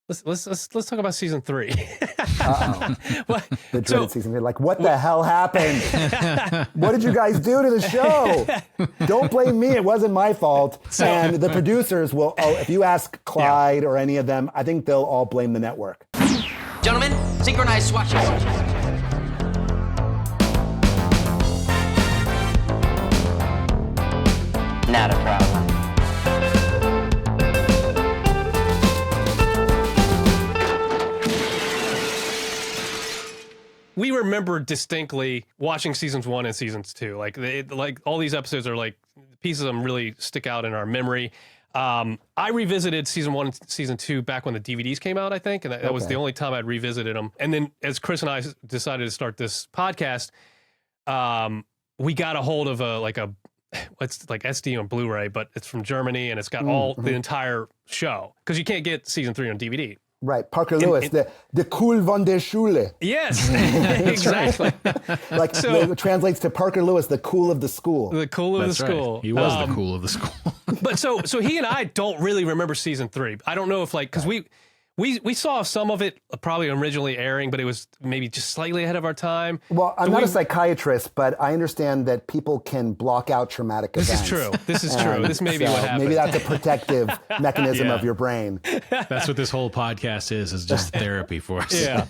Let's talk about season 3. The dreaded season 3. Like, what the hell happened? What did you guys do to the show? Don't blame me. It wasn't my fault. And the producers will, if you ask Clyde or any of them, I think they'll all blame the network. Gentlemen, synchronize swatches. Not a problem. We remember distinctly watching seasons 1 and seasons 2. Like all these episodes are like pieces of them really stick out in our memory. I revisited season 1 and season 2 back when the DVDs came out, I think, and that was the only time I'd revisited them. And then as Chris and I decided to start this podcast, we got a hold of it's like SD on Blu-ray, but it's from Germany and it's got the entire show because you can't get season 3 on DVD. Right, Parker Lewis, the cool von der Schule. Yes, exactly. Like, it translates to Parker Lewis, the cool of the school. The cool of the school. Right. He was the cool of the school. But so he and I don't really remember season 3. I don't know if because we saw some of it probably originally airing, but it was maybe just slightly ahead of our time. Well, I'm not a psychiatrist, but I understand that people can block out traumatic events. This is true. This may be what happened. Maybe that's a protective mechanism of your brain. That's what this whole podcast is just therapy for us. Yeah.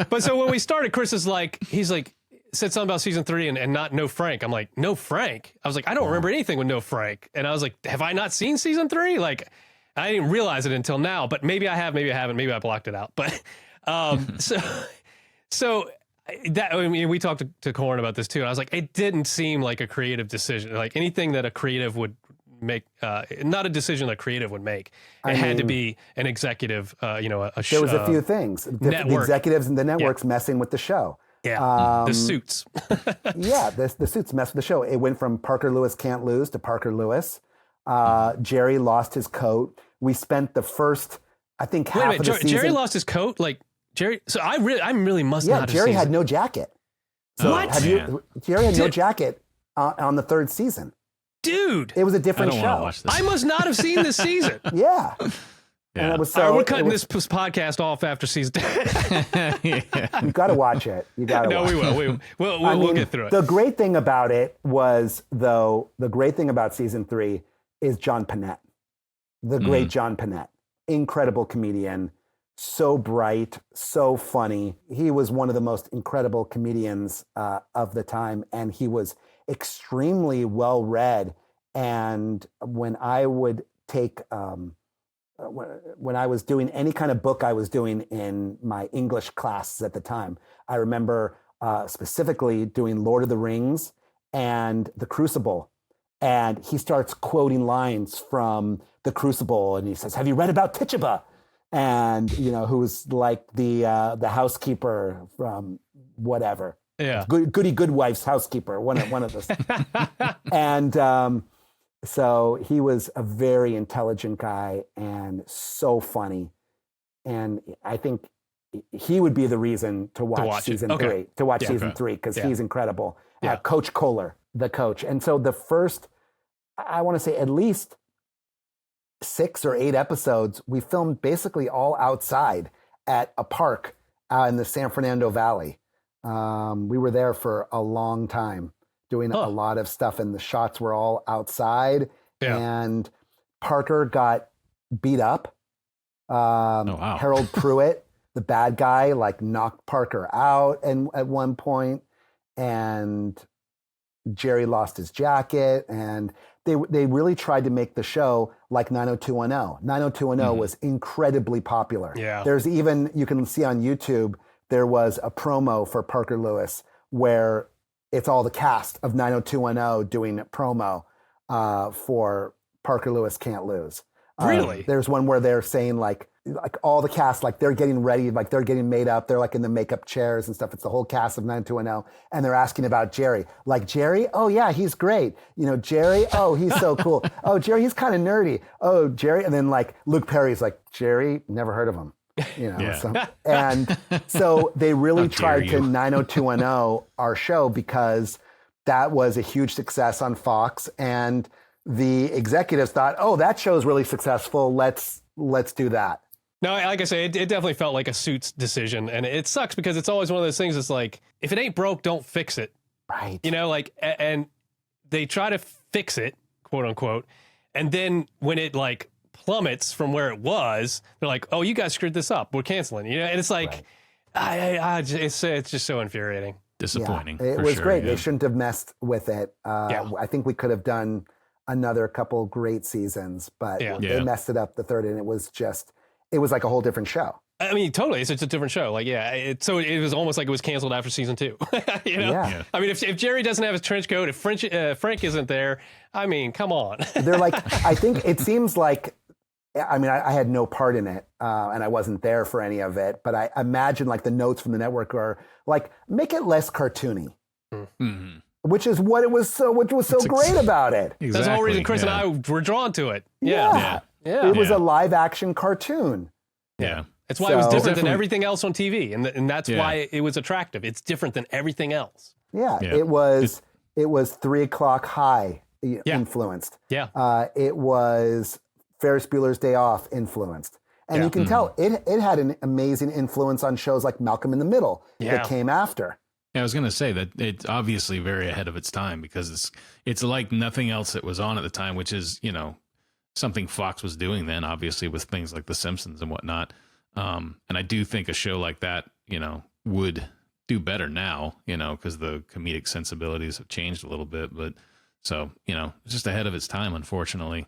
But so when we started, Chris is said something about season 3 and not No Frank. I'm like, No Frank? I was like, I don't remember anything with No Frank. And I was like, have I not seen season 3? Like, I didn't realize it until now, but maybe I have, maybe I haven't, maybe I blocked it out. But so that, I mean, we talked to Corin about this too. And I was like, it didn't seem like a creative decision, like anything that a creative would make, not a decision that creative would make. It had to be an executive, there was a few things. The executives and the networks messing with the show. Yeah, the suits. The suits messed with the show. It went from Parker Lewis can't lose to Parker Lewis. Jerry lost his coat. We spent the first, I think, half of the season. Jerry lost his coat? Like, Jerry, so I really must not have Jerry seen had no jacket. So what? Jerry had no jacket on the third season. Dude. It was a different show. Watch this. I must not have seen this season. Yeah. Yeah. And we're cutting this podcast off after season 2. You got to watch it. You got to watch it. We will. We'll get through it. The great thing about it was, though, the great thing about season 3 is John Panette. The great John Panette. Incredible comedian. So bright, so funny. He was one of the most incredible comedians of the time, and he was extremely well-read. And when I would take... when I was doing any kind of book I was doing in my English classes at the time, I remember specifically doing Lord of the Rings and The Crucible. And he starts quoting lines from The Crucible, and he says, "Have you read about Tituba?" And, who's like the housekeeper from whatever. Yeah. Goody Goodwife's housekeeper, one of those. And so he was a very intelligent guy and so funny. And I think he would be the reason to watch season 3, season 3, because he's incredible. Coach Kohler, the coach. And so the first, I want to say at least 6 or 8 episodes, we filmed basically all outside at a park in the San Fernando Valley. We were there for a long time doing a lot of stuff, and the shots were all outside. And Parker got beat up. Harold Pruitt, the bad guy, knocked Parker out and at one point, and Jerry lost his jacket, and they really tried to make the show like 90210. 90210 was incredibly popular. Yeah. There's even, you can see on YouTube, there was a promo for Parker Lewis where it's all the cast of 90210 doing a promo for Parker Lewis Can't Lose. Really? There's one where they're saying like all the cast, they're getting ready, they're getting made up. They're in the makeup chairs and stuff. It's the whole cast of 90210. And they're asking about Jerry. Jerry? Oh yeah, he's great. Jerry? Oh, he's so cool. Oh, Jerry, he's kind of nerdy. Oh, Jerry. And then Luke Perry's Jerry, never heard of him. And so they really tried to 90210 our show because that was a huge success on Fox, and the executives thought, oh, that show's really successful. Let's do that. No, like I say, it definitely felt like a Suits decision, and it sucks because it's always one of those things. It's like, if it ain't broke, don't fix it. Right. You know, like, and they try to fix it, quote unquote, and then when it like plummets from where it was, they're like, "Oh, you guys screwed this up. We're canceling." You know, and it's like, it's just so infuriating. Disappointing. Yeah, it for was sure, great. yeah. They shouldn't have messed with it. I think we could have done another couple great seasons, but they messed it up the third, and it was like a whole different show. I mean, totally. It's a different show. Like, so it was almost like it was canceled after season 2. You know? Yeah. I mean, if Jerry doesn't have his trench coat, if Frank isn't there, I mean, come on. They're like, I think it seems like, I mean, I had no part in it, and I wasn't there for any of it, but I imagine like the notes from the network are like, make it less cartoony. Mhm. Which was so great about it. Exactly. That's the whole reason Chris and I were drawn to it. Yeah. It was a live action cartoon. Yeah. It's why it was different than Definitely. everything else on TV, and that's why it was attractive. It's different than everything else. Yeah. It was 3 o'clock high influenced. Yeah. It was Ferris Bueller's Day Off influenced. And you can tell it had an amazing influence on shows like Malcolm in the Middle that came after. Yeah, I was going to say that it's obviously very ahead of its time because it's like nothing else that was on at the time, which is, you know, something Fox was doing then, obviously, with things like The Simpsons and whatnot. And I do think a show like that, you know, would do better now, you know, because the comedic sensibilities have changed a little bit. But so, you know, it's just ahead of its time, unfortunately.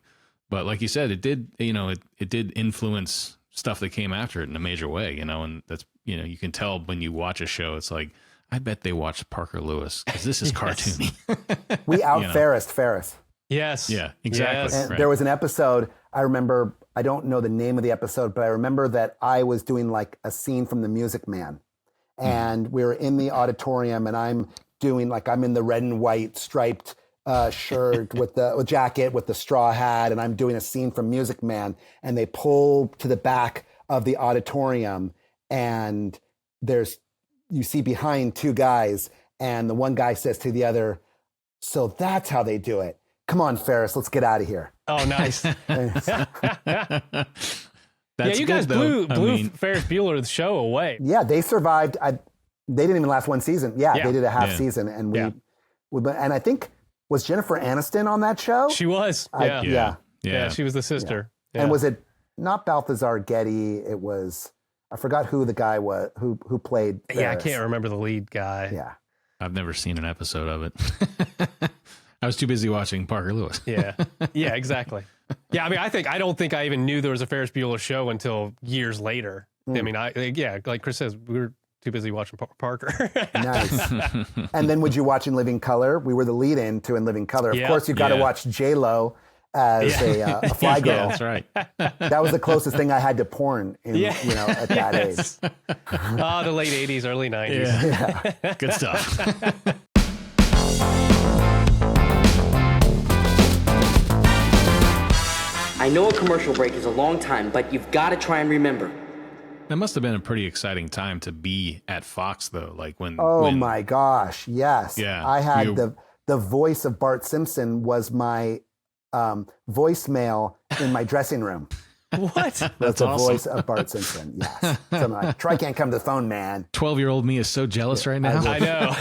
But like you said, it did, you know, it did influence stuff that came after it in a major way, you know, and that's, you know, you can tell when you watch a show, it's like, I bet they watched Parker Lewis because this is cartoony. We out Ferris. Yes. Yeah, exactly. And there was an episode, I remember, I don't know the name of the episode, but I remember that I was doing like a scene from The Music Man. And we were in the auditorium and I'm in the red and white striped shirt with the jacket with the straw hat. And I'm doing a scene from Music Man. And they pull to the back of the auditorium and you see behind 2 guys. And the one guy says to the other, "So that's how they do it. Come on, Ferris, let's get out of here." Oh, nice. That's you good, guys though. blew Ferris Bueller's show away. Yeah, they survived. They didn't even last one season. Yeah, they did a half season. And and I think, was Jennifer Aniston on that show? She was. Yeah, she was the sister. Yeah. And was it not Balthazar Getty? It was, I forgot who the guy was who played Ferris. Yeah, I can't remember the lead guy. Yeah. I've never seen an episode of it. I was too busy watching Parker Lewis. Yeah, exactly. Yeah, I mean, I don't think I even knew there was a Ferris Bueller show until years later. I mean, like Chris says, we were too busy watching Parker. Nice. And then would you watch In Living Color? We were the lead-in to In Living Color. Of course, you got to watch J-Lo as a fly girl. Yeah, that's right. That was the closest thing I had to porn at that age. The late 80s, early 90s. Yeah. Good stuff. I know a commercial break is a long time, but you've got to try and remember. That must have been a pretty exciting time to be at Fox, though. Like when. Oh my gosh! Yes. Yeah. I had the voice of Bart Simpson was my voicemail in my dressing room. What? That's the awesome. Voice of Bart Simpson. Yes. So I'm like, Troy can't come to the phone, man. 12-year-old me is so jealous right now. I know.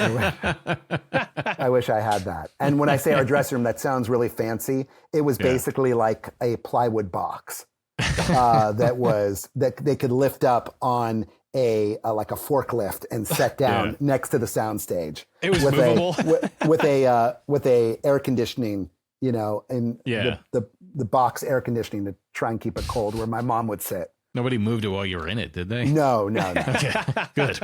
I wish I had that. And when I say our dressing room, that sounds really fancy. It was basically like a plywood box that they could lift up on like a forklift and set down next to the soundstage. It was movable with a air conditioning. You know, and the box air conditioning to try and keep it cold where my mom would sit. Nobody moved it while you were in it, did they? No. Okay, good.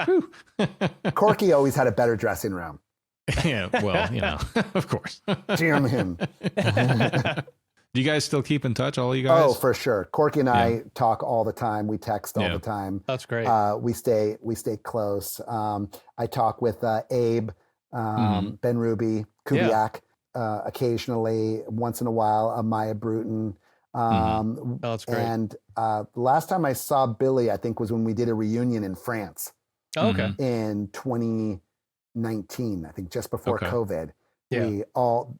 Corky always had a better dressing room. Yeah, well, you know, of course. Damn him. Do you guys still keep in touch, all you guys? Oh, for sure. Corky and I talk all the time. We text all the time. That's great. We stay close. I talk with Abe, Ben Ruby, Kubiak. Occasionally, once in a while, Maya Bruton. That's great. And the last time I saw Billy, I think, was when we did a reunion in France. Oh, okay. In 2019, I think, just before COVID. Yeah.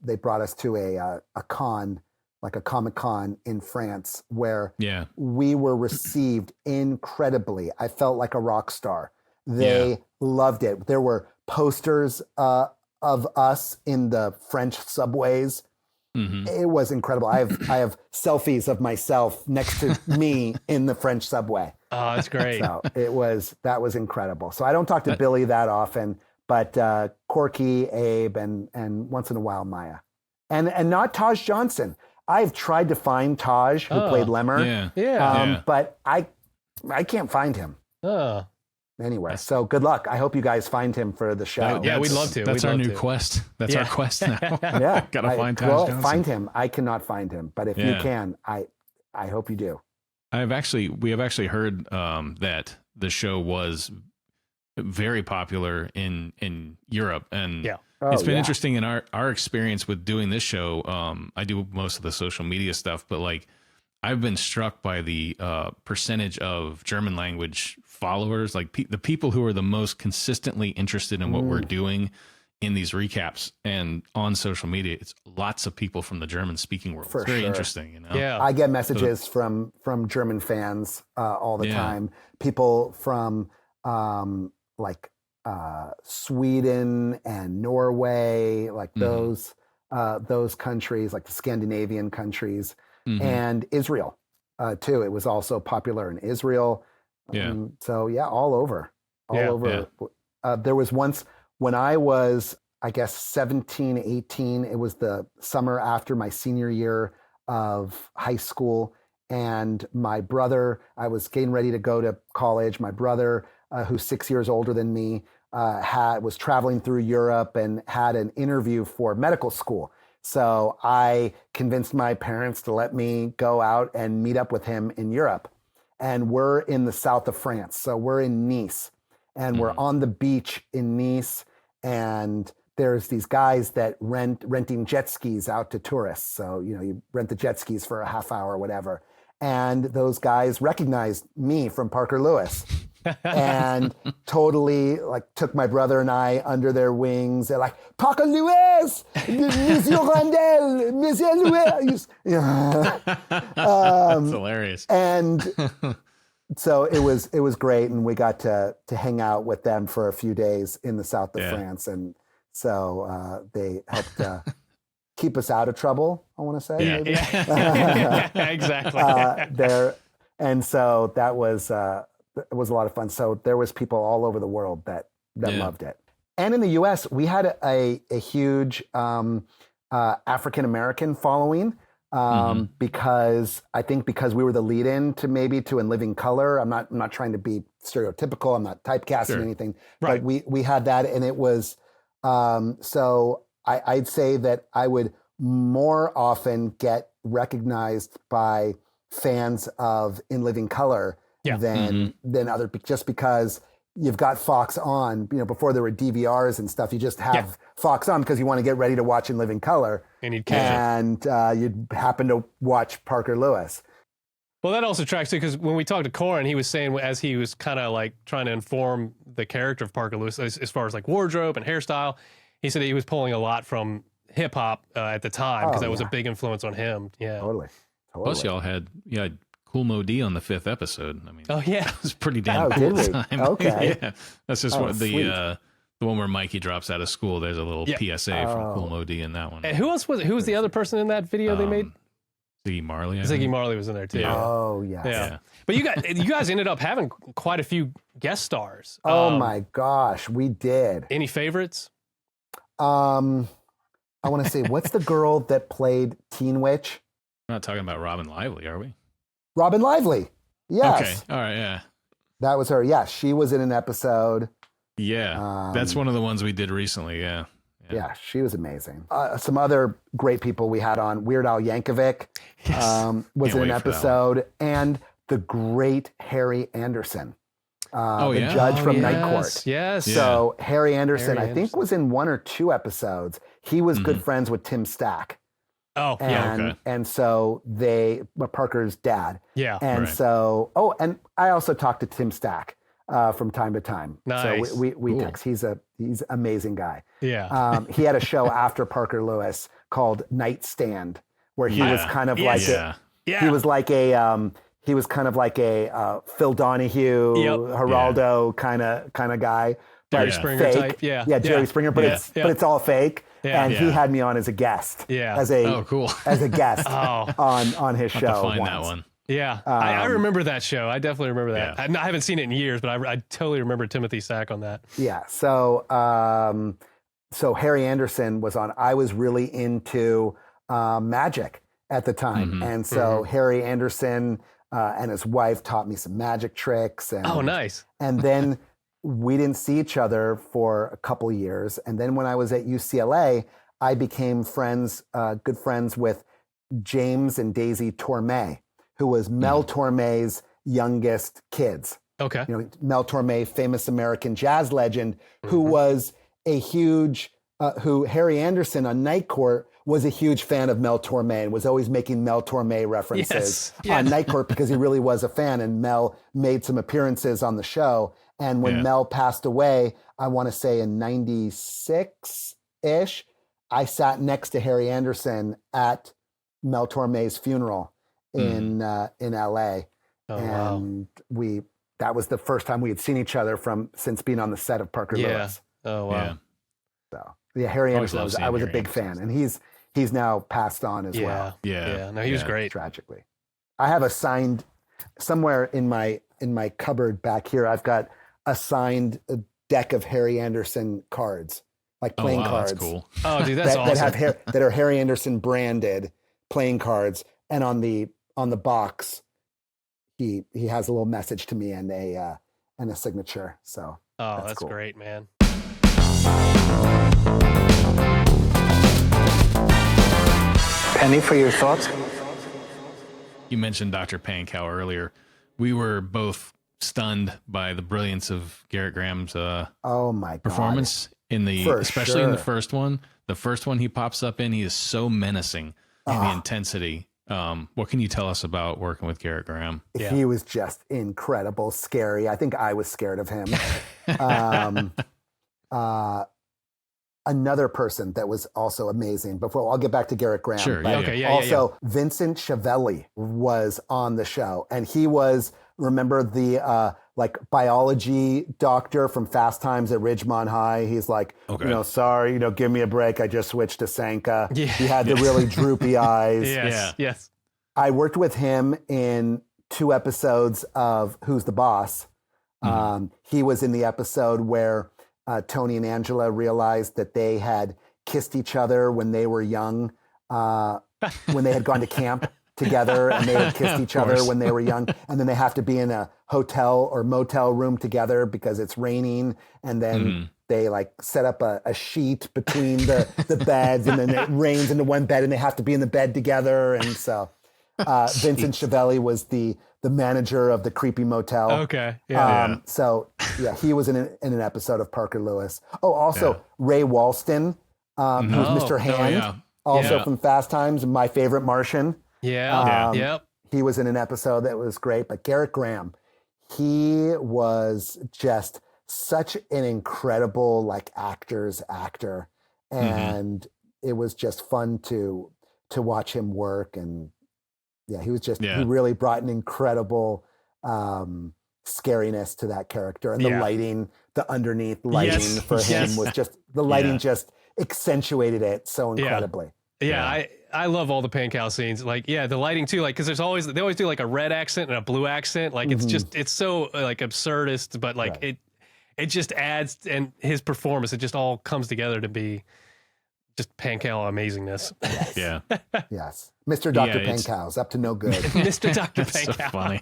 They brought us to a con, like a Comic-Con in France, where Yeah. we were received incredibly. I felt like a rock star. They loved it. There were posters of us in the French subways. Mm-hmm. It was incredible. I have selfies of myself next to me in the French subway. Oh, that's great. So that was incredible. So I don't talk to Billy that often, but Corky, Abe, and once in a while Maya, and not Taj Johnson. I've tried to find Taj, who played Lemmer, but I can't find him anywhere. So good luck. I hope you guys find him for the show. Yeah, we'd love to. That's We'd our love new to. quest. That's our quest now. Yeah, Gotta find Taj well, Johnson. find him. I cannot find him, but if you can, I hope you do. We have actually heard that the show was very popular in Europe, and it's been interesting in our experience with doing this show. I do most of the social media stuff, but like I've been struck by the percentage of German language followers, like the people who are the most consistently interested in what we're doing in these recaps and on social media. It's lots of people from the German speaking world. For it's very sure. interesting, you know? Yeah. I get messages from German fans all the time. People from Sweden and Norway, like those countries, like the Scandinavian countries, and Israel too. It was also popular in Israel. So all over. There was once when I was, I guess, 17, 18, it was the summer after my senior year of high school. And my brother, I was getting ready to go to college. My brother, who's 6 years older than me, was traveling through Europe and had an interview for medical school. So I convinced my parents to let me go out and meet up with him in Europe. And we're in the south of France. So we're in Nice. And we're on the beach in Nice, and there's these guys that renting jet skis out to tourists. So, you rent the jet skis for a half hour or whatever. And those guys recognized me from Parker Lewis and totally took my brother and I under their wings. They're like, Parker Lewis, Monsieur Randell, Monsieur Lewis. That's hilarious. And so it was great, and we got to hang out with them for a few days in the south of France, and so they helped keep us out of trouble, I want to say. Maybe. Exactly. And so that was it was a lot of fun. So there was people all over the world that loved it, and in the U.S. we had a huge African American following. Because we were the lead-in to In Living Color. I'm not trying to be stereotypical. I'm not typecasting anything, but we had that, and it was so I'd say that I would more often get recognized by fans of In Living Color than other, just because you've got Fox on, before there were DVRs and stuff, you just have Fox on because you want to get ready to watch In Living Color. And you'd catch it. You'd happen to watch Parker Lewis. Well, that also tracks too, because when we talked to Corin, he was saying, as he was kind of trying to inform the character of Parker Lewis as far as wardrobe and hairstyle, he said he was pulling a lot from hip hop at the time, because that was a big influence on him. Yeah. Totally. Plus y'all had Cool Mo D on the 5th episode. I mean, it was pretty damn cool did at the time. Okay. Yeah, that's just what the one where Mikey drops out of school. There's a little PSA from Cool Mo D in that one. And who else was it? Who was the other person in that video they made? Ziggy Marley. Ziggy Marley was in there too. Yeah. Oh yes. Yeah. But you guys ended up having quite a few guest stars. Oh my gosh, we did. Any favorites? I want to say, what's the girl that played Teen Witch? We're not talking about Robin Lively, are we? Robin Lively. Yes. Okay. All right. Yeah. That was her. Yeah. She was in an episode. Yeah. That's one of the ones we did recently. Yeah. Yeah. She was amazing. Some other great people we had on. Weird Al Yankovic was in an episode. And the great Harry Anderson. The judge from Night Court. Yes. So Harry Anderson, I think, was in 1 or 2 episodes. He was good friends with Tim Stack. Oh, And so Parker's dad. Yeah. And so, and I also talked to Tim Stack from time to time. Nice. So we text. He's an amazing guy. Yeah. He had a show after Parker Lewis called Nightstand, where he was kind of like he was like a he was kind of like a Phil Donahue, Geraldo kind of guy. Jerry Springer fake. type, Jerry Springer, but it's all fake. And he had me on as a guest, as a as a guest on his show. Have to find that one. Yeah, I remember that show. I definitely remember that. I haven't seen it in years, but I totally remember Timothy Sack on that. Yeah. So so Harry Anderson was on. I was really into magic at the time, and so Harry Anderson and his wife taught me some magic tricks. And, oh, nice. And then we didn't see each other for a couple of years. And then when I was at UCLA, I became good friends with James and Daisy Tormé, who was Mel Tormé's youngest kids. Okay. You know, Mel Tormé, famous American jazz legend, who was a huge, who Harry Anderson on Night Court was a huge fan of Mel Tormé and was always making Mel Tormé references on Night Court because he really was a fan. And Mel made some appearances on the show. And when Mel passed away, I want to say in 96-ish, I sat next to Harry Anderson at Mel Tormé's funeral in LA. Oh, and that was the first time we had seen each other since being on the set of Parker Lewis. Oh, wow. Yeah. So Harry Anderson, I was a big fan, and he's now passed on as well. Yeah. No, he was great. Tragically. I have a signed somewhere in my cupboard back here. I've got a signed deck of Harry Anderson cards, like playing cards. That's cool. Oh, dude, that's awesome. That are Harry Anderson branded playing cards, and on the box, he has a little message to me and a signature. So that's cool. Great, man. Penny, for your thoughts? You mentioned Dr. Pankow earlier. We were both stunned by the brilliance of Garrett Graham's performance in especially in the first one. The first one he pops up in, he is so menacing in the intensity. What can you tell us about working with Garrett Graham? He was just incredible, scary. I think I was scared of him. Another person that was also amazing. Before I'll get back to Garrett Graham. Sure. Also, Vincent Schiavelli was on the show, and he was, remember the biology doctor from Fast Times at Ridgemont High. He's like, sorry, give me a break. I just switched to Sanka. Yeah. He had the really droopy eyes. Yes. I worked with him in 2 episodes of Who's the Boss. He was in the episode where Tony and Angela realized that they had kissed each other when they were young, when they had gone to camp together, and they had kissed each other when they were young. And then they have to be in a hotel or motel room together because it's raining. And then they set up a sheet between the beds, and then it rains into one bed and they have to be in the bed together. And so Vincent Schiavelli was the manager of the creepy motel. Okay. So he was in an episode of Parker Lewis. Oh, also Ray Walston, who's Mr. Hand, from Fast Times, and My Favorite Martian. He was in an episode that was great. But Garrett Graham, he was just such an incredible actor's actor, and it was just fun to watch him work. And he was just he really brought an incredible scariness to that character, and the lighting, the underneath lighting for him was just the lighting just accentuated it so incredibly. I love all the Pankow scenes. The lighting too. Because they always do a red accent and a blue accent. It's so absurdist, but it just adds, and his performance, it just all comes together to be just Pankow amazingness. Yes. Mr. Dr. Pankow's up to no good. Mr. Dr. So Pankow. funny.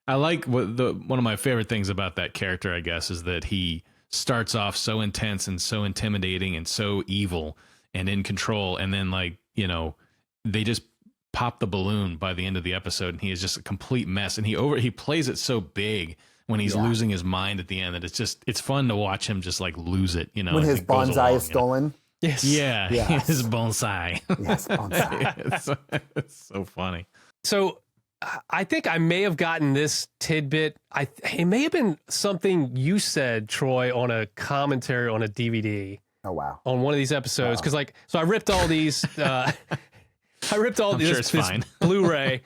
I like one of my favorite things about that character, I guess, is that he starts off so intense and so intimidating and so evil and in control, and then they just pop the balloon by the end of the episode, and he is just a complete mess, and he plays it so big when he's losing his mind at the end that it's fun to watch him just lose it, when his bonsai is stolen. Yes. Yeah. His bonsai. Yes, bonsai. It's so funny. So I think I may have gotten this tidbit. It may have been something you said, Troy, on a commentary on a DVD. Oh wow! on one of these episodes because so I ripped all these. I ripped all this Blu-ray,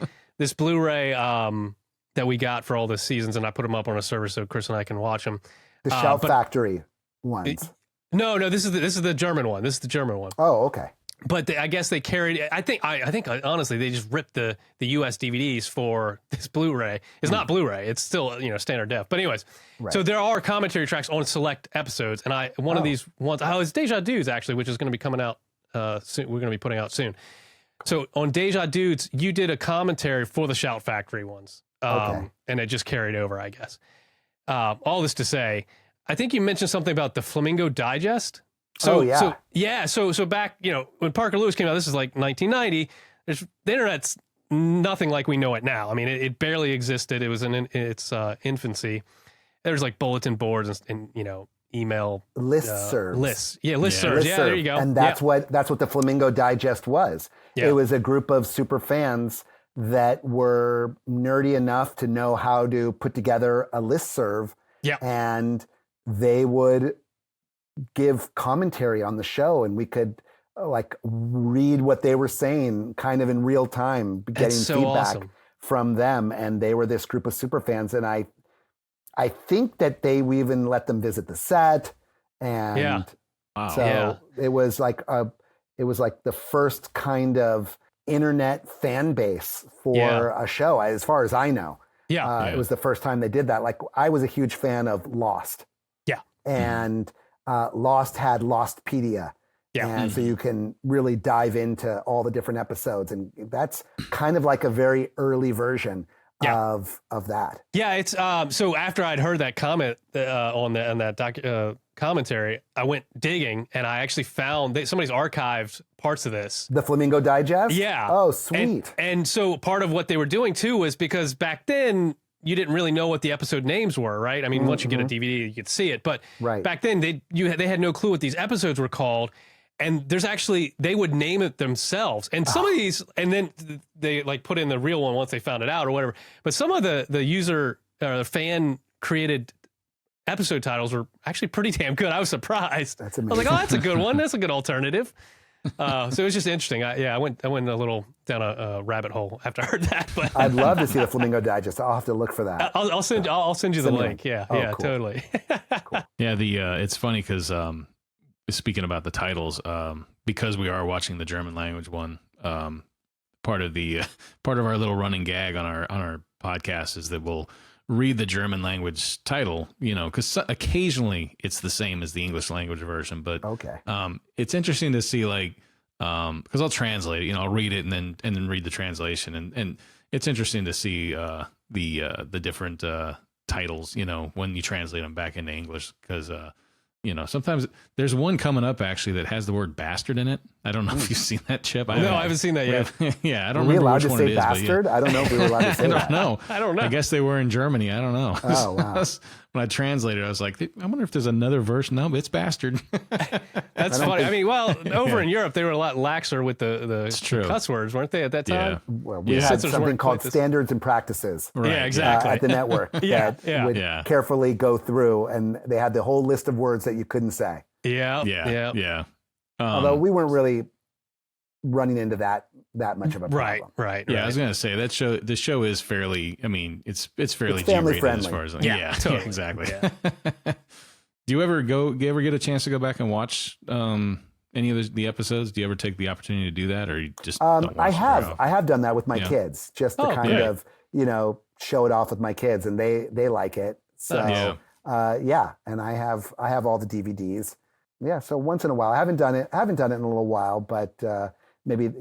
that we got for all the seasons, and I put them up on a server so Chris and I can watch them. The Shout Factory ones. No, this is the German one. This is the German one. Oh, okay. But I guess they carried. I think honestly they just ripped the US DVDs for this Blu-ray. It's not Blu-ray. It's still standard def. But anyways, so there are commentary tracks on select episodes, and one of these ones. Oh, it's Deja Dudes actually, which is going to be coming out soon. We're going to be putting out soon. So on Deja Dudes, you did a commentary for the Shout Factory ones, and it just carried over, I guess. All this to say, I think you mentioned something about the Flamingo Digest. So back, when Parker Lewis came out, this is like 1990. The internet's nothing like we know it now. I mean, it barely existed. It was in its infancy. There's like bulletin boards and email listservs. Lists. Yeah, listservs. Yeah, there you go. And that's what the Flamingo Digest was. Yeah. It was a group of super fans that were nerdy enough to know how to put together a listserv. Yeah. And they would give commentary on the show, and we could like read what they were saying kind of in real time, getting feedback from them. And they were this group of super fans. And I think that we even let them visit the set. And it was like the first kind of internet fan base for a show, as far as I know. It was the first time they did that. Like, I was a huge fan of Lost. Yeah. And Lost had Lostpedia. Yeah. And so you can really dive into all the different episodes. And that's kind of like a very early version of that. Yeah. It's so after I'd heard that comment on that commentary, I went digging and I actually found that somebody's archived parts of this. The Flamingo Digest? Yeah. Oh, sweet. And so part of what they were doing too was because back then you didn't really know what the episode names were, right? I mean, once you get a DVD, you could see it. But back then they had no clue what these episodes were called. And there's actually, they would name it themselves. And some of these, and then they like put in the real one once they found it out or whatever. But some of the user or fan created episode titles were actually pretty damn good. I was surprised. That's amazing. I was like, oh, that's a good one. That's a good alternative. So it was just interesting. I went a little down a rabbit hole after I heard that. But I'd love to see the Flamingo Digest. I'll have to look for that. I'll send you the link. Yeah, cool. Totally. Cool. Yeah, it's funny because speaking about the titles, because we are watching the German language one, part of our little running gag on our podcast is that we'll read the German language title, because occasionally it's the same as the English language version, but it's interesting to see, like, because I'll translate it, I'll read it and then read the translation, and it's interesting to see the different titles, when you translate them back into English, because sometimes there's one coming up actually that has the word bastard in it. I don't know if you've seen that, Chip. I haven't seen that yet. Yeah, I don't know. Are we remember allowed which to one say it is, bastard? I don't know if we were allowed to say that. I don't know. I guess they were in Germany. I don't know. Oh, wow. When I translated, I was like, I wonder if there's another version. No, it's bastard. That's funny. I mean, over in Europe, they were a lot laxer with the cuss words, weren't they, at that time? Yeah. Well, we had something called standards and practices. Right. Yeah, exactly. At the network that would carefully go through, and they had the whole list of words that you couldn't say. Yeah. Although we weren't really running into that much of a problem. Right. Yeah, I was gonna say the show is fairly. I mean, it's fairly family G-rated friendly as far as totally. Yeah, exactly. Yeah. Do you ever get a chance to go back and watch any of the episodes? Do you ever take the opportunity to do that, or you just don't watch I have done that with my kids, just to kind of show it off with my kids, and they like it. So and I have all the DVDs. Yeah, so once in a while. I haven't done it in a little while, but maybe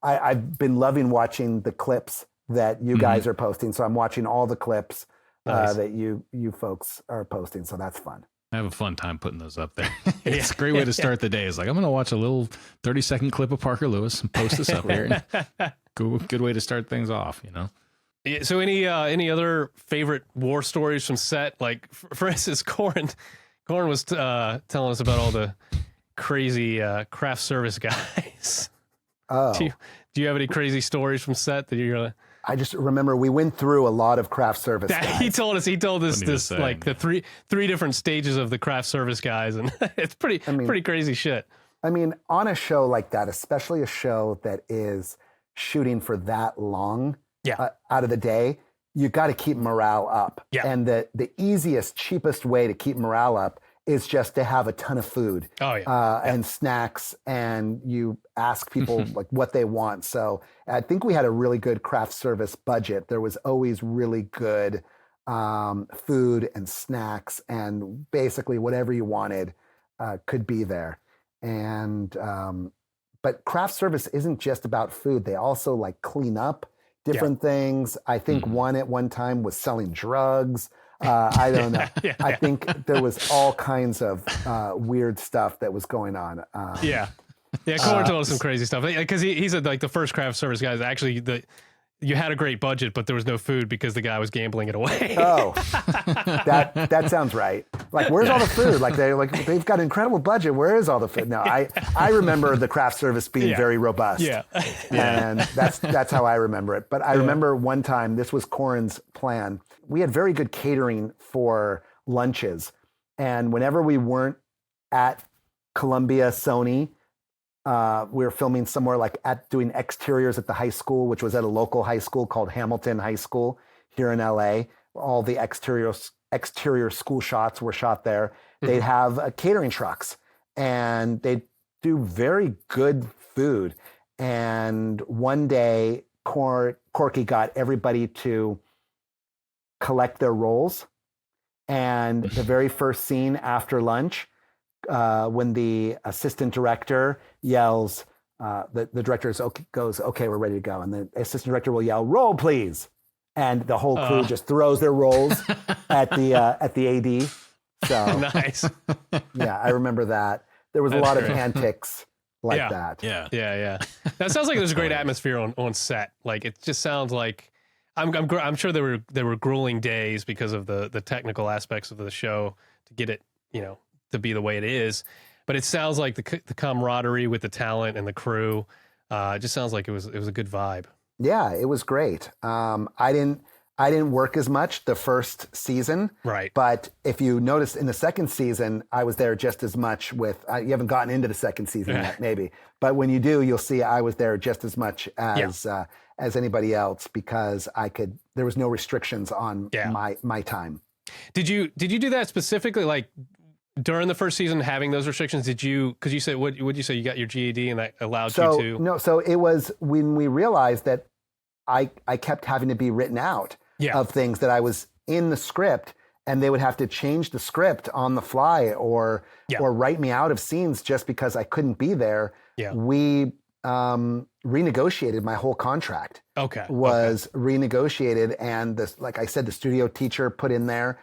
I've been loving watching the clips that you guys are posting. So I'm watching all the clips that you folks are posting. So that's fun. I have a fun time putting those up there. It's a great way to start the day. It's like, I'm going to watch a little 30-second clip of Parker Lewis and post this up here. Good way to start things off, Yeah, so any other favorite war stories from set? Like, for instance, Corin was telling us about all the crazy craft service guys. Oh. Do you have any crazy stories from set that you're I just remember we went through a lot of craft service guys. He told us Funny to this say. like the three different stages of the craft service guys, and it's pretty crazy shit. I mean, on a show like that, especially a show that is shooting for that long out of the day, you got to keep morale up. Yeah. And the easiest, cheapest way to keep morale up is just to have a ton of food and snacks, and you ask people like what they want. So I think we had a really good craft service budget. There was always really good food and snacks, and basically whatever you wanted could be there. And but craft service isn't just about food. They also like clean up different things. I think one at one time was selling drugs. I don't know. I think there was all kinds of weird stuff that was going on. Cole told us some crazy stuff because he said like the first craft service guys actually you had a great budget, but there was no food because the guy was gambling it away. Oh, that sounds right. Like, where's all the food? Like they've got an incredible budget. Where is all the food? No, I remember the craft service being very robust. And that's how I remember it. But I remember one time, this was Corin's plan. We had very good catering for lunches, and whenever we weren't at Columbia Sony, we were filming somewhere like doing exteriors at the high school, which was at a local high school called Hamilton High School here in LA. All the exterior school shots were shot there. They'd have catering trucks, and they'd do very good food. And one day, Corky got everybody to collect their rolls. And the very first scene after lunch, when the assistant director yells, the director goes, "Okay, we're ready to go." And the assistant director will yell, "Roll, please." And the whole crew just throws their rolls at the AD. So Nice. yeah, I remember that. There was a lot of antics like that. Yeah. That sounds like there's a great atmosphere on set. Like it just sounds like I'm sure there were grueling days because of the technical aspects of the show to get it, to be the way it is. But it sounds like the camaraderie with the talent and the crew. It just sounds like it was a good vibe. Yeah, it was great. I didn't work as much the first season, right? But if you notice in the second season, I was there just as much with. You haven't gotten into the second season yet, maybe, but when you do, you'll see I was there just as much as anybody else because I could. There was no restrictions on my time. Did you do that specifically, like during the first season, having those restrictions? Did you? Because you said would you say you got your GED and that allowed you to? No, so it was when we realized that I kept having to be written out of things that I was in the script, and they would have to change the script on the fly or write me out of scenes just because I couldn't be there. Yeah. We renegotiated my whole contract. Was renegotiated, and this, like I said, the studio teacher put in there.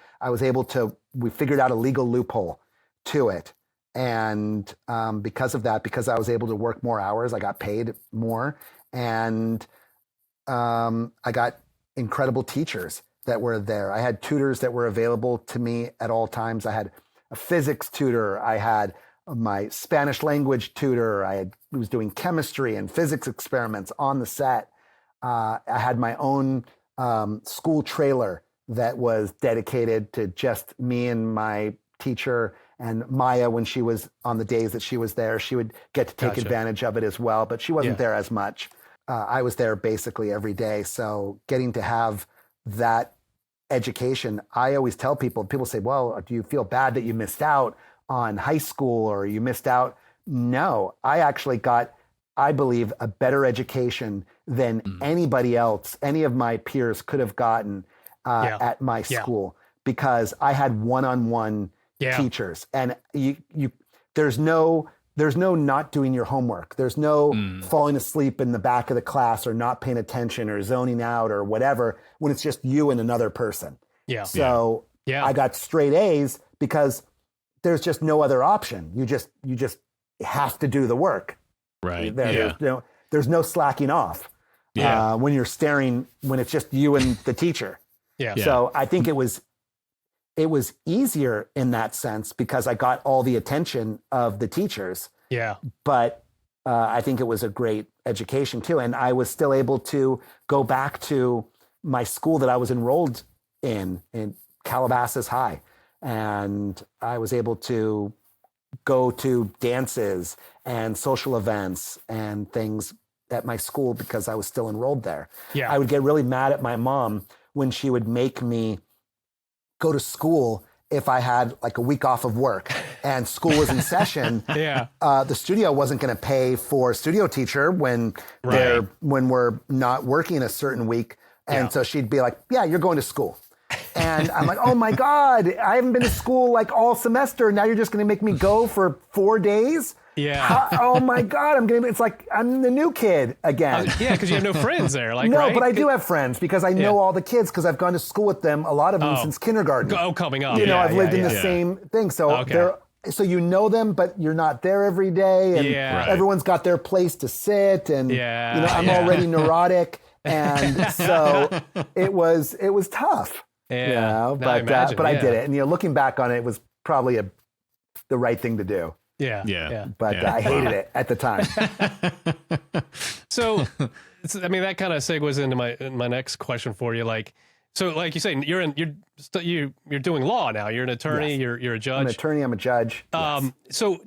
We figured out a legal loophole to it, and because of that, because I was able to work more hours, I got paid more, and I got incredible teachers that were there. I had tutors that were available to me at all times. I had a physics tutor. I had my Spanish language tutor. I was doing chemistry and physics experiments on the set. I had my own school trailer that was dedicated to just me and my teacher, and Maya, when she was on the days that she was there, she would get to take advantage of it as well, but she wasn't there as much. I was there basically every day. So getting to have that education, I always tell people say, well, do you feel bad that you missed out on high school or you missed out? No, I actually got, I believe, a better education than anybody else, any of my peers could have gotten at my school because I had one-on-one teachers, and there's no not doing your homework. There's no falling asleep in the back of the class or not paying attention or zoning out or whatever when it's just you and another person. So I got straight A's because there's just no other option. You just have to do the work. Right. There's no slacking off when it's just you and the teacher. So I think it was easier in that sense because I got all the attention of the teachers. But I think it was a great education too. And I was still able to go back to my school that I was enrolled in Calabasas High. And I was able to go to dances and social events and things at my school because I was still enrolled there. Yeah. I would get really mad at my mom when she would make me go to school if I had like a week off of work and school was in session. Yeah. The studio wasn't going to pay for a studio teacher when we're not working a certain week. And so she'd be like, yeah, you're going to school. And I'm like, oh my God, I haven't been to school like all semester. Now you're just going to make me go for 4 days? Yeah. Oh my God, it's like I'm the new kid again. Yeah, because you have no friends there. Like, No, right? but I do have friends because I know all the kids because I've gone to school with them, a lot of them since kindergarten. Coming up. I've lived in the same thing. So so you know them, but you're not there every day. And everyone's got their place to sit. And I'm already neurotic. And so it was tough. Yeah. But I did it. And looking back on it, it was probably the right thing to do. Yeah. But I hated it at the time. So, I mean, that kind of segues into my next question for you. Like, so like you say, you're doing law now. You're an attorney. Yes. You're a judge. I'm an attorney. I'm a judge. Yes. So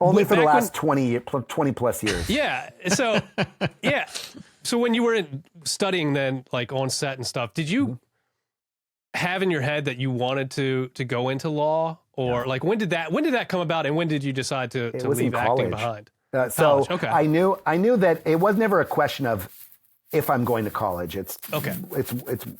only for the last 20 plus years. Yeah. So So when you were studying then, like on set and stuff, did you have in your head that you wanted to go into law, or like when did that come about, and when did you decide to leave acting behind? Okay. I knew that it was never a question of if I'm going to college. It's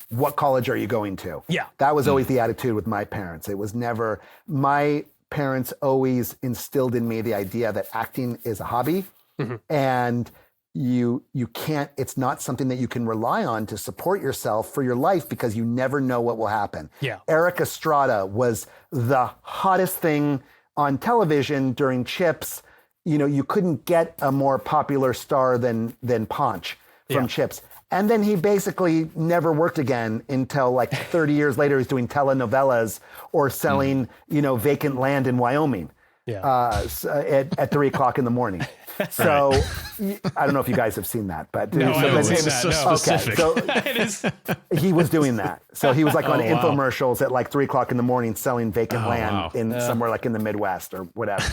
what college are you going to? Yeah. That was always the attitude with my parents. It was never, my parents always instilled in me the idea that acting is a hobby, and you can't, it's not something that you can rely on to support yourself for your life because you never know what will happen. Yeah. Eric Estrada was the hottest thing on television during Chips. You couldn't get a more popular star than Ponch from Chips. And then he basically never worked again until like 30 years later. He's doing telenovelas or selling, vacant land in Wyoming. Yeah. At 3 o'clock in the morning. So I don't know if you guys have seen that, but specific. So he was doing that. So he was like on infomercials at like 3 o'clock in the morning selling vacant land in somewhere like in the Midwest or whatever.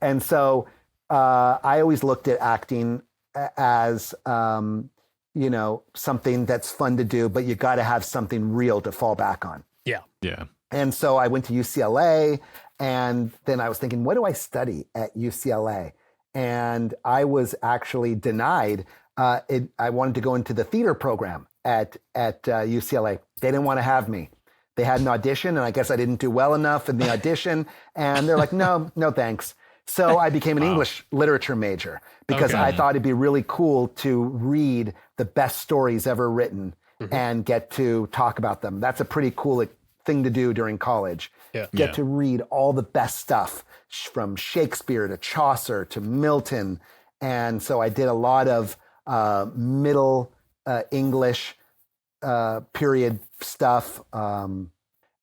And so I always looked at acting as something that's fun to do, but you got to have something real to fall back on. Yeah. Yeah. And so I went to UCLA, and then I was thinking, what do I study at UCLA? And I was actually denied. I wanted to go into the theater program at UCLA. They didn't want to have me. They had an audition, and I guess I didn't do well enough in the audition. And they're like, no thanks. So I became an English literature major because I thought it'd be really cool to read the best stories ever written and get to talk about them. That's a pretty cool thing to do during college. Get to read all the best stuff from Shakespeare to Chaucer to Milton. And so I did a lot of middle English period stuff.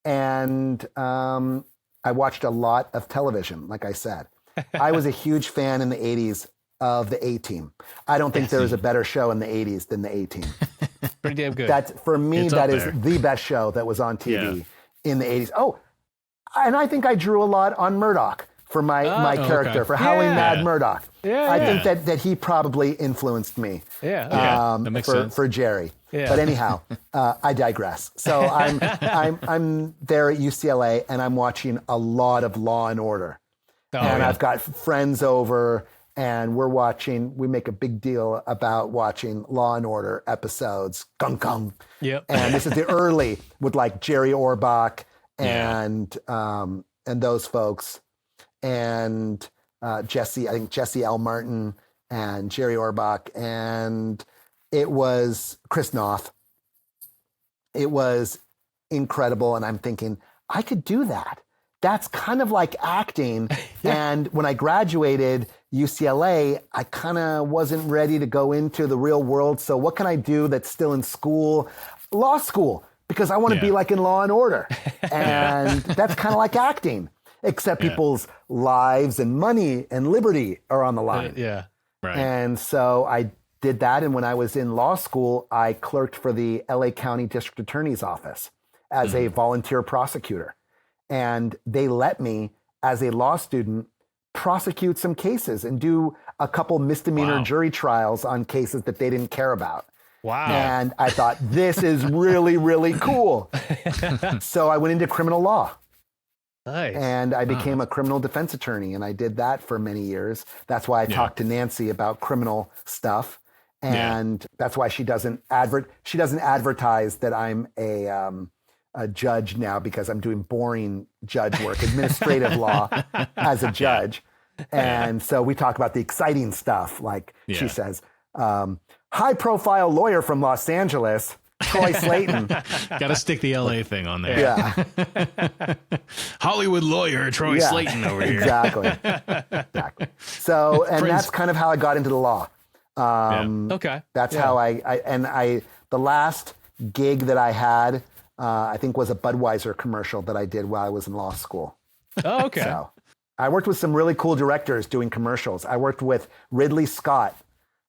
And I watched a lot of television, like I said. I was a huge fan in the 80s of the A-Team. I don't think there was a better show in the 80s than the A-Team. Pretty damn good. For me, that is the best show that was on TV in the 80s. Oh, and I think I drew a lot on Murdoch for my character, for Howling Mad Murdoch. I think that he probably influenced me that makes sense. for Jerry. Yeah. But anyhow, I digress. So I'm there at UCLA, and I'm watching a lot of Law and Order. I've got friends over, and we make a big deal about watching Law and Order episodes. Gung gung. Yep. And this is the early with like Jerry Orbach and those folks, and Jesse L. Martin and Jerry Orbach, and it was Chris Noth. It was incredible, and I'm thinking I could do that. That's kind of like acting. And when I graduated UCLA, I kind of wasn't ready to go into the real world. So what can I do that's still in school? Law school, because I want to be like in Law and Order. And that's kind of like acting. except people's lives and money and liberty are on the line. Yeah. Right. And so I did that. And when I was in law school, I clerked for the LA County District Attorney's Office as a volunteer prosecutor. And they let me, as a law student, prosecute some cases and do a couple misdemeanor jury trials on cases that they didn't care about. Wow. And I thought, this is really, really cool. So I went into criminal law. Nice. And I became a criminal defense attorney, and I did that for many years. That's why I talked to Nancy about criminal stuff, and that's why she doesn't advertise that I'm a judge now, because I'm doing boring judge work, administrative law as a judge. And so we talk about the exciting stuff, like she says, high-profile lawyer from Los Angeles, Troy Slaten. Got to stick the LA thing on there. Yeah. Hollywood lawyer Troy Slaten over here. Exactly. So, and that's kind of how I got into the law. Okay. That's how I the last gig that I had, I think, was a Budweiser commercial that I did while I was in law school. Oh, okay. So I worked with some really cool directors doing commercials. I worked with Ridley Scott,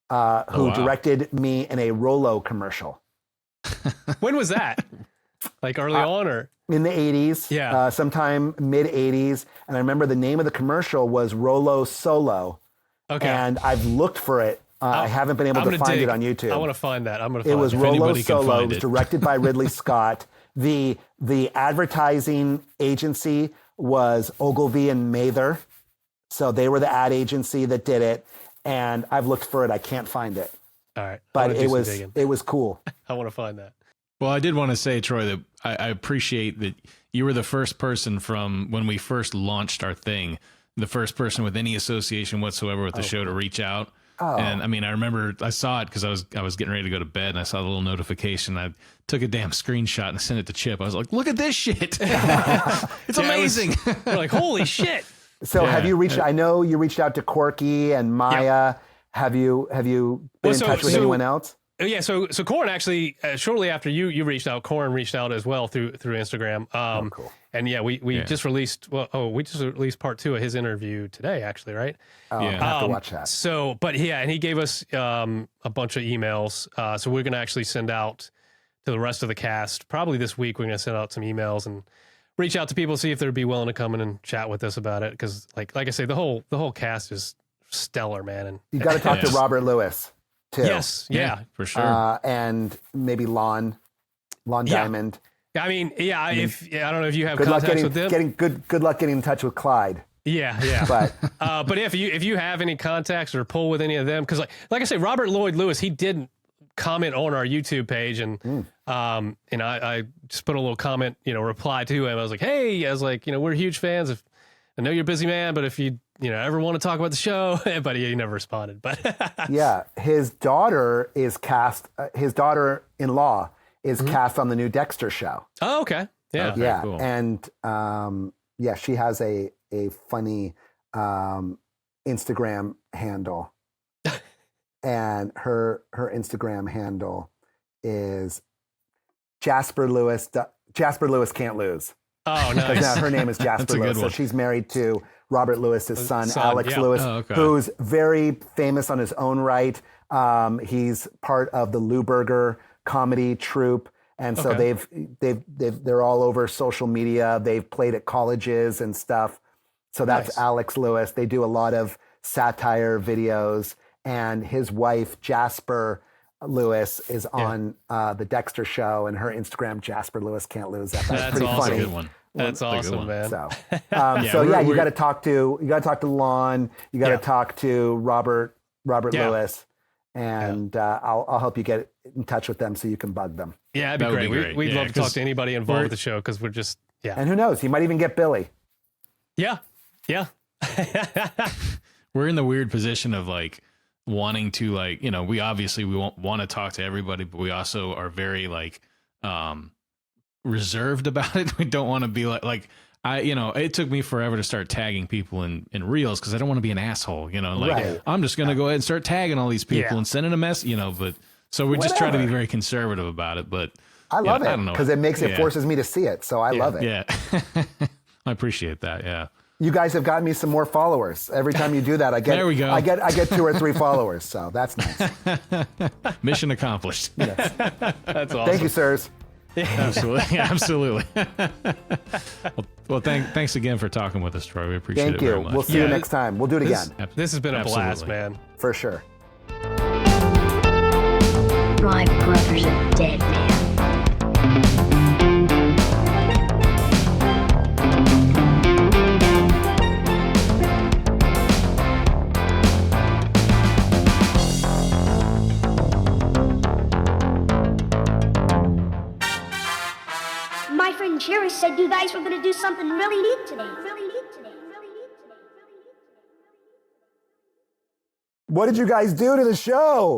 who directed me in a Rolo commercial. When was that? Like early on, or in the 80s? Yeah. Sometime mid 80s. And I remember the name of the commercial was Rolo Solo. Okay. And I've looked for it. I haven't been able to find it on YouTube. I want to find that. I'm going to find it. It was it. Rolo anybody can Solo. find It was it. directed by Ridley Scott. The advertising agency was Ogilvy and Mather. So they were the ad agency that did it. And I've looked for it. I can't find it. All right. But it was cool. I want to find that. Well, I did want to say, Troy, that I appreciate that you were the first person from when we first launched our thing, the first person with any association whatsoever with the show to reach out. Oh. And I mean, I remember I saw it because I was getting ready to go to bed, and I saw the little notification. I took a damn screenshot and sent it to Chip. I was like, "Look at this shit! It's amazing!" We're like, "Holy shit!" So have you reached? I know you reached out to Corky and Maya. Yep. Have you been in touch with anyone else? Yeah, so Corin actually shortly after you reached out, Corin reached out as well through Instagram. Cool. And yeah, we just released part 2 of his interview today, actually, right? Oh, Yeah. I have to watch that. So, but yeah, and he gave us a bunch of emails. So we're gonna actually send out to the rest of the cast probably this week. We're gonna send out some emails and reach out to people, see if they'd be willing to come in and chat with us about it. Because like I say, the whole cast is stellar, man. And You got to talk to Robert Lewis too. yes, yeah. for sure. And maybe Lon Diamond. I mean, yeah. I don't know if you have Good luck contacts with them. getting good luck getting in touch with Clyde. Yeah. But But if you have any contacts or pull with any of them, because like I say, Robert Lloyd Lewis, he did comment on our YouTube page, and I just put a little comment, reply to him. I was like, hey, we're huge fans. I know you're a busy man, but if you ever want to talk about the show, but he never responded. But yeah, his daughter is cast. His daughter-in-law is cast on the new Dexter show. oh, okay, yeah, Very Yeah, cool. and she has a funny Instagram handle, and her Instagram handle is Jasper Lewis. Jasper Lewis can't lose. oh, Because nice. now her name is Jasper That's a good Lewis. So one. she's married to Robert Lewis's son, Alex yeah. Lewis, Oh, okay. who's very famous on his own right. He's part of the Lou Berger comedy troupe. And so Okay. they're all over social media. They've played at colleges and stuff. So that's Nice. Alex Lewis. They do a lot of satire videos. And his wife, Jasper Lewis, is on the Dexter show, and her Instagram, Jasper Lewis Can't Lose. That's That's pretty awesome. funny. Good one. That's a good awesome, one. man. So, we're- you got to talk to Lon. You got to Yeah. talk to Robert Yeah. Lewis, and I'll help you get in touch with them so you can bug them. Yeah, it'd That be would great. be great. We'd Yeah, love to talk 'cause to anybody involved with the show, because we're just And who knows? You might even get Billy. yeah. We're in the weird position of wanting to we obviously we want to talk to everybody, but we also are very reserved about it. We don't want to be like it took me forever to start tagging people in reels because I don't want to be an asshole, Right. I'm just going to go ahead and start tagging all these people Yeah. and sending a mess, but so we're just trying to be Whatever. very conservative about it, but I love I it don't know. because it Yeah. forces me to see it. So I love it. yeah. I appreciate that. Yeah. You guys have gotten me some more followers. Every time you do that, I get There we go. I get 2 or 3 followers. So that's nice. Mission accomplished. Yes. That's awesome. Thank you, sirs. Absolutely. Absolutely. well, thanks again for talking with us, Troy. We appreciate Thank it you. very much. We'll see you next time. We'll do it again. This has been a blast, Absolutely. man. For sure. My brother's a dead man. My friend Jerry said you guys were going to do something really neat today. What did you guys do to the show?